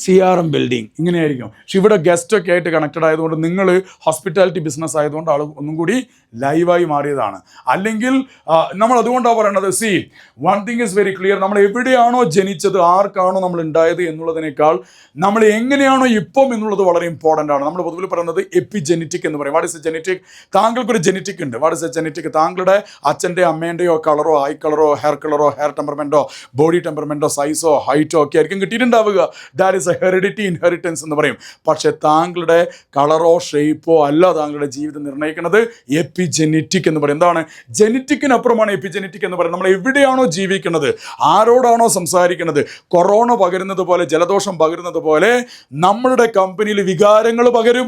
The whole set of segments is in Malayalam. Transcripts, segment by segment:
CRM ബിൽഡിംഗ് ഇങ്ങനെയായിരിക്കും. പക്ഷെ ഇവിടെ ഗസ്റ്റൊക്കെ ആയിട്ട് കണക്റ്റഡ് ആയതുകൊണ്ട് നിങ്ങൾ ഹോസ്പിറ്റാലിറ്റി ബിസിനസ് ആയതുകൊണ്ട് ആൾ ഒന്നും കൂടി ലൈവായി മാറിയതാണ്. അല്ലെങ്കിൽ നമ്മൾ അതുകൊണ്ടാണ് പറയണത്, one thing is very clear, നമ്മൾ എവിടെയാണോ ജനിച്ചത്, ആർക്കാണോ നമ്മൾ ഉണ്ടായത് എന്നുള്ളതിനേക്കാൾ നമ്മൾ എങ്ങനെയാണോ ഇപ്പം എന്നുള്ളത് വളരെ ഇമ്പോർട്ടൻ്റ് ആണ്. നമ്മൾ പൊതുവിൽ പറയുന്നത് എപ്പിജെനറ്റിക് എന്ന് പറയും. What is a genetic? താങ്കൾക്കൊരു ജെനറ്റിക് ഉണ്ട്. What is a genetic? താങ്കളുടെ അച്ഛൻ്റെ അമ്മേൻ്റെയോ കളറോ ഐ കളറോ ഹെയർ ടെമ്പർമെൻറ്റോ ബോഡി ടെമ്പർമെൻറ്റോ സൈസോ ഹൈറ്റോ ഒക്കെ ആയിരിക്കും കിട്ടിയിട്ടുണ്ടാവുക. That is a heredity inheritance എന്ന് പറയും. പക്ഷേ താങ്കളുടെ കളറോ ഷേപ്പോ അല്ല താങ്കളുടെ ജീവിതം നിർണ്ണയിക്കുന്നത്. എപ്പിജെനറ്റിക് എന്ന് പറയും. എന്താണ്? ജെനറ്റിക്കിനപ്പുറമാണ് എപ്പിജെനറ്റിക് എന്ന് പറയുന്നത്. നമ്മൾ എവിടെയാണോ ജീവിക്കുന്നത്, ആരോടാണോ സംസാരിക്കുന്നത്, കൊറോണ പകരുന്നത് പോലെ, ജലദോഷം പകരുന്നത് പോലെ നമ്മളുടെ കമ്പനിയിൽ വികാരങ്ങൾ പകരും.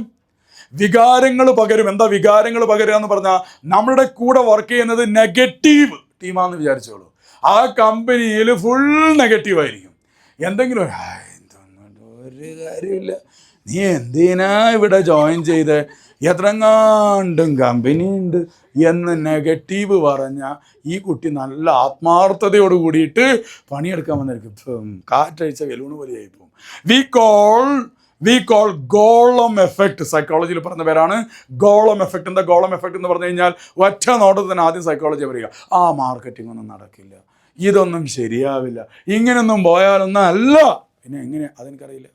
എന്താ വികാരങ്ങൾ പകരുക എന്ന് പറഞ്ഞാൽ, നമ്മളുടെ കൂടെ വർക്ക് ചെയ്യുന്നത് നെഗറ്റീവ് ടീമാണെന്ന് വിചാരിച്ചോളൂ. ആ കമ്പനിയിൽ ഫുൾ നെഗറ്റീവായിരിക്കും. എന്തെങ്കിലും ഒരു കാര്യമില്ല, നീ എന്തിനാ ഇവിടെ ജോയിൻ ചെയ്ത്, എത്രങ്ങാണ്ടും കമ്പനി ഉണ്ട് എന്ന് നെഗറ്റീവ് പറഞ്ഞാൽ ഈ കുട്ടി നല്ല ആത്മാർത്ഥതയോട് കൂടിയിട്ട് പണിയെടുക്കാൻ വന്നിരിക്കും. കാറ്റഴിച്ച വെലൂണ് പോലെയായി പോകും. വി കോൾ ഗോളം എഫക്റ്റ്. സൈക്കോളജിയിൽ പറഞ്ഞ പേരാണ് ഗോളം എഫക്റ്റ്. എന്താ ഗോളം എഫക്റ്റ് എന്ന് പറഞ്ഞു കഴിഞ്ഞാൽ, ഒറ്റ നോട്ടത്തിൽ തന്നെ ആദ്യം സൈക്കോളജി പറയുക, മാർക്കറ്റിംഗ് ഒന്നും നടക്കില്ല, ഇതൊന്നും ശരിയാവില്ല, ഇങ്ങനെയൊന്നും പോയാലൊന്നും അല്ല. പിന്നെ എങ്ങനെ? അതെനിക്കറിയില്ല.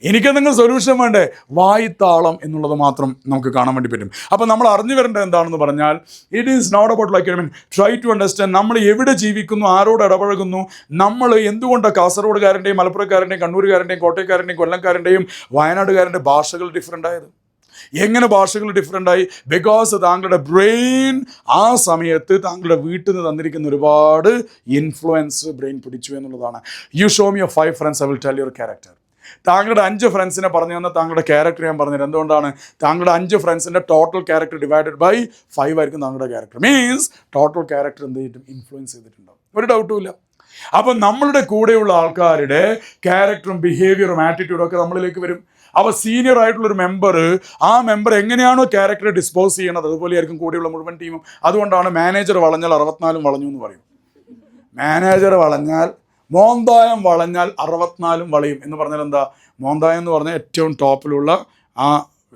എനിക്കെന്തെങ്കിലും സൊല്യൂഷൻ വേണ്ടേ? വായിത്താളം എന്നുള്ളത് മാത്രം നമുക്ക് കാണാൻ വേണ്ടി പറ്റും. അപ്പോൾ നമ്മൾ അറിഞ്ഞു വരേണ്ടത് എന്താണെന്ന് പറഞ്ഞാൽ, it is not about like try to understand നമ്മൾ എവിടെ ജീവിക്കുന്നു, ആരോട് ഇടപഴകുന്നു, നമ്മൾ എന്തുകൊണ്ടാണ് കാസർഗോഡുകാരൻ്റെയും മലപ്പുറക്കാരൻ്റെയും കണ്ണൂരുകാരൻ്റെയും കോട്ടയക്കാരൻ്റെയും കൊല്ലംകാരൻ്റെയും വയനാടുകാരൻ്റെ ഭാഷകൾ ഡിഫറൻ്റ് ആയത്. എങ്ങനെ ഭാഷകൾ ഡിഫറൻ്റ് ആയി? ബിക്കോസ് താങ്കളുടെ ബ്രെയിൻ ആ സമയത്ത് താങ്കളുടെ വീട്ടിൽ നിന്ന് തന്നിരിക്കുന്ന ഒരുപാട് ഇൻഫ്ലുവൻസ് ബ്രെയിൻ പിടിച്ചു എന്നുള്ളതാണ്. U show me your 5 friends, I will tell your character. താങ്കളുടെ 5 ഫ്രണ്ട്സിനെ പറഞ്ഞു തന്നാൽ താങ്കളുടെ ക്യാരക്ടർ ഞാൻ പറഞ്ഞുതരാം. എന്തുകൊണ്ടാണ്? താങ്കളുടെ 5 ഫ്രണ്ട്സിൻ്റെ ടോട്ടൽ ക്യാരക്ടർ ഡിവൈഡഡ് ബൈ 5 ആയിരിക്കും താങ്കളുടെ ക്യാരക്ടർ. മീൻസ് ടോട്ടൽ ക്യാരക്ടർ എന്ത് ചെയ്തിട്ടും ഇൻഫ്ലുവൻസ് ചെയ്തിട്ടുണ്ടാവും, ഒരു ഡൗട്ടും ഇല്ല. അപ്പം നമ്മളുടെ കൂടെയുള്ള ആൾക്കാരുടെ ക്യാരക്ടറും ബിഹേവിയറും ആറ്റിറ്റ്യൂഡും ഒക്കെ നമ്മളിലേക്ക് വരും. അപ്പോൾ സീനിയർ ആയിട്ടുള്ളൊരു മെമ്പർ, ആ മെമ്പർ എങ്ങനെയാണോ ക്യാരക്ടറെ ഡിസ്പോസ് ചെയ്യണത് അതുപോലെയായിരിക്കും കൂടെയുള്ള മുഴുവൻ ടീമും. അതുകൊണ്ടാണ് മാനേജർ വളഞ്ഞാൽ 64 വളഞ്ഞു എന്ന് പറയും. മാനേജർ വളഞ്ഞാൽ, മോന്തായം വളഞ്ഞാൽ 64 വളയും എന്ന് പറഞ്ഞാൽ എന്താ? മോന്തായം എന്ന് പറഞ്ഞാൽ ഏറ്റവും ടോപ്പിലുള്ള ആ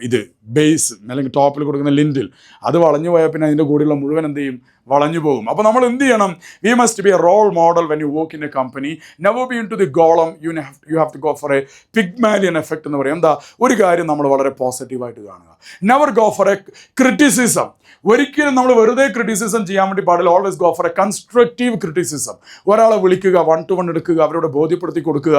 ഇത് ബേസ്, അല്ലെങ്കിൽ ടോപ്പിൽ കൊടുക്കുന്ന ലിൻഡിൽ, അത് വളഞ്ഞു പോയാൽ പിന്നെ അതിൻ്റെ കൂടെയുള്ള മുഴുവൻ എന്ത് ചെയ്യും? വളഞ്ഞു പോകും. അപ്പോൾ നമ്മൾ എന്ത് ചെയ്യണം? We must be a role model when you work in a company. Never be in to the ഗോളം. You have to go for a Pygmalion effect എന്ന് പറയും. എന്താ? ഒരു കാര്യം നമ്മൾ വളരെ പോസിറ്റീവായിട്ട് കാണുക. Never go for a criticism. ഒരിക്കലും നമ്മൾ വെറുതെ ക്രിറ്റിസിസം ചെയ്യാൻ വേണ്ടി പാടില്ല. Always go for a constructive criticism. ഒരാളെ വിളിക്കുക, 1-to-1 എടുക്കുക, അവരോട് ബോധ്യപ്പെടുത്തി കൊടുക്കുക,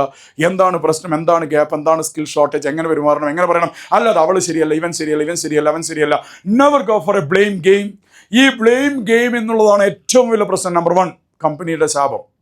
എന്താണ് പ്രശ്നം, എന്താണ് ഗ്യാപ്പ്, എന്താണ് സ്കിൽ ഷോർട്ടേജ്, എങ്ങനെ പെരുമാറണം, എങ്ങനെ പറയണം. അല്ലാതെ അവൾ ശരിയല്ല, ഇവൻ ശരിയല്ല, അവൻ ശരിയല്ല. Never go for A blame game. ഈ ബ്ലെയിം ഗെയിം എന്നുള്ളതാണ് ഏറ്റവും വലിയ പ്രശ്നം. നമ്പർ 1 കമ്പനിയുടെ ശാപം.